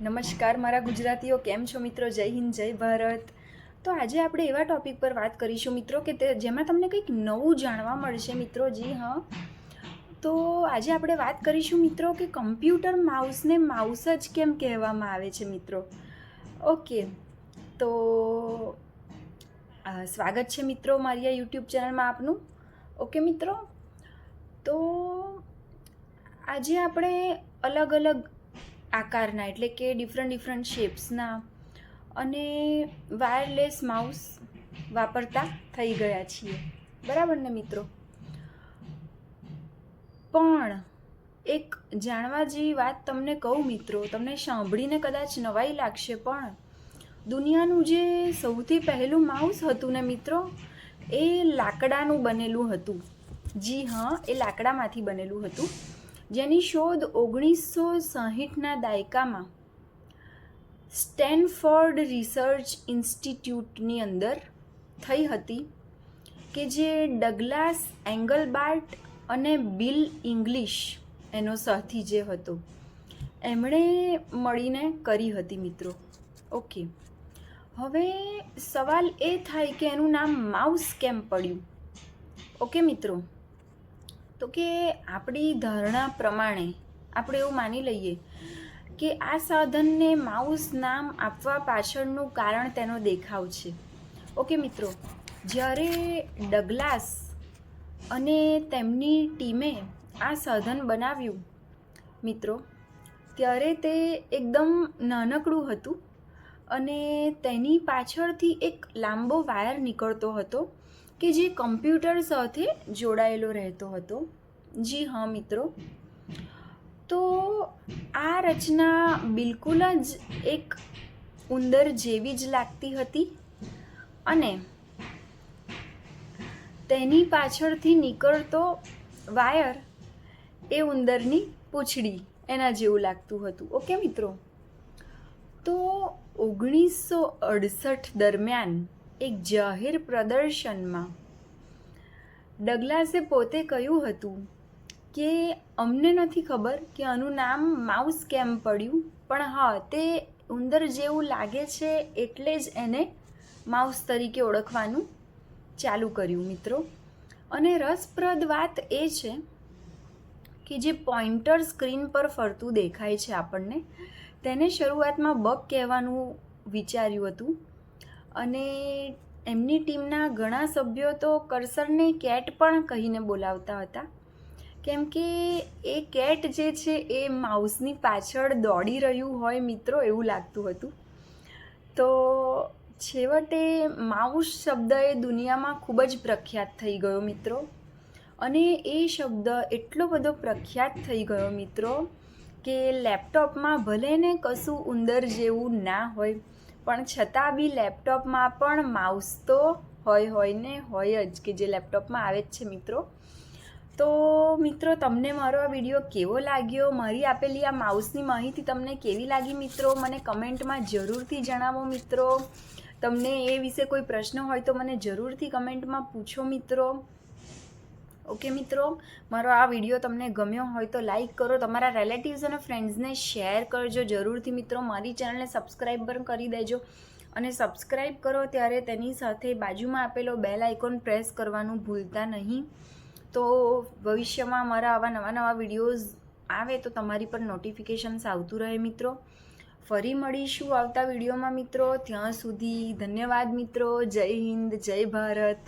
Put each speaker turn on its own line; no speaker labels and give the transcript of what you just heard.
નમસ્કાર મારા ગુજરાતીઓ, કેમ છો મિત્રો? જય હિન્દ, જય ભારત. તો આજે આપણે એવા ટૉપિક પર વાત કરીશું મિત્રો કે જેમાં તમને કંઈક નવું જાણવા મળશે મિત્રો. જી હા, તો આજે આપણે વાત કરીશું મિત્રો કે કમ્પ્યુટર માઉસને માઉસ જ કેમ કહેવામાં આવે છે મિત્રો. ઓકે, તો સ્વાગત છે મિત્રો મારી આ યુટ્યુબ ચેનલમાં આપનું. ઓકે મિત્રો, તો આજે આપણે અલગ અલગ આકારના એટલે કે ડિફરન્ટ શેપ્સના અને વાયરલેસ માઉસ વાપરતા થઈ ગયા છીએ, બરાબર ને મિત્રો? પણ એક જાણવા જેવી વાત તમને કહું મિત્રો, તમને સાંભળીને કદાચ નવાઈ લાગશે, પણ દુનિયાનું જે સૌથી પહેલું માઉસ હતું ને મિત્રો, એ લાકડાનું બનેલું હતું. જી હા, એ લાકડામાંથી બનેલું હતું, જેની શોધ 1960ના દાયકામાં સ્ટેનફોર્ડ રિસર્ચ ઇન્સ્ટિટ્યૂટની અંદર થઈ હતી, કે જે ડગલાસ એંગલબાર્ટ અને બિલ ઇંગ્લિશ એનો સાથી જે હતો, એમણે મળીને કરી હતી મિત્રો. ઓકે, હવે સવાલ એ થાય કે એનું નામ માઉસ કેમ પડ્યું? ઓકે મિત્રો, તો કે આપણી ધારણા પ્રમાણે આપણે એવું માની લઈએ કે આ સાધનને માઉસ નામ આપવા પાછળનું કારણ તેનો દેખાવ છે. ઓકે મિત્રો, જ્યારે ડગલાસ અને તેમની ટીમે આ સાધન બનાવ્યું મિત્રો, ત્યારે તે એકદમ નાનકડું હતું અને તેની પાછળથી એક લાંબો વાયર નીકળતો હતો કે જે કમ્પ્યુટર સાથે જોડાયેલો રહેતો હતો. જી હા મિત્રો, તો આ રચના બિલકુલ જ એક ઉંદર જેવી જ લાગતી હતી અને તેની પાછળથી નીકળતો વાયર એ ઉંદરની પૂંછડી એના જેવું લાગતું હતું. ઓકે મિત્રો, તો 1968 દરમિયાન એક જાહેર પ્રદર્શનમાં ડગલાસે પોતે કહ્યું હતું કે અમને નથી ખબર કે આનું નામ માઉસ કેમ પડ્યું, પણ હા, તે ઉંદર જેવું લાગે છે એટલે જ એને માઉસ તરીકે ઓળખવાનું ચાલુ કર્યું મિત્રો. અને રસપ્રદ વાત એ છે કે જે પોઇન્ટર સ્ક્રીન પર ફરતું દેખાય છે આપણને, તેને શરૂઆતમાં બગ કહેવાનું વિચાર્યું હતું અને એમની ટીમના ઘણા સભ્યો તો કર્સરને કેટ પણ કહીને બોલાવતા હતા, કેમ કે એ કેટ જે છે એ માઉસની પાછળ દોડી રહ્યું હોય મિત્રો, એવું લાગતું હતું. તો છેવટે માઉસ શબ્દ એ દુનિયામાં ખૂબ જ પ્રખ્યાત થઈ ગયો મિત્રો, અને એ શબ્દ એટલો બધો પ્રખ્યાત થઈ ગયો મિત્રો કે લેપટોપમાં ભલે ને કશું ઉંદર જેવું ના હોય, પણ છતાં બી લેપટોપમાં પણ માઉસ તો હોય ને હોય જ, કે જે લેપટોપમાં આવે જ છે મિત્રો. તો મિત્રો, તમને મારો આ વિડીયો કેવો લાગ્યો? મારી આપેલી આ માઉસની માહિતી તમને કેવી લાગી મિત્રો? મને કમેન્ટમાં જરૂરથી જણાવો મિત્રો. તમને એ વિશે કોઈ પ્રશ્ન હોય તો મને જરૂરથી કમેન્ટમાં પૂછો મિત્રો. ઓકે મિત્રો, મારો આ વિડીયો તમને ગમ્યો હોય તો લાઈક કરો, તમારા રિલેટિવ્સ અને ફ્રેન્ડ્સને શેર કરજો જરૂરથી મિત્રો. મારી ચેનલને સબસ્ક્રાઈબ પણ કરી દેજો, અને સબસ્ક્રાઈબ કરો ત્યારે તેની સાથે બાજુમાં આપેલો બેલ આઇકોન પ્રેસ કરવાનું ભૂલતા નહીં. તો ભવિષ્યમાં મારા આવા નવા વિડીયોઝ આવે તો તમારી પર નોટિફિકેશન્સ આવતું રહે મિત્રો. ફરી મળીશું આવતા વિડીયોમાં મિત્રો. ત્યાં સુધી ધન્યવાદ મિત્રો. જય હિન્દ, જય ભારત.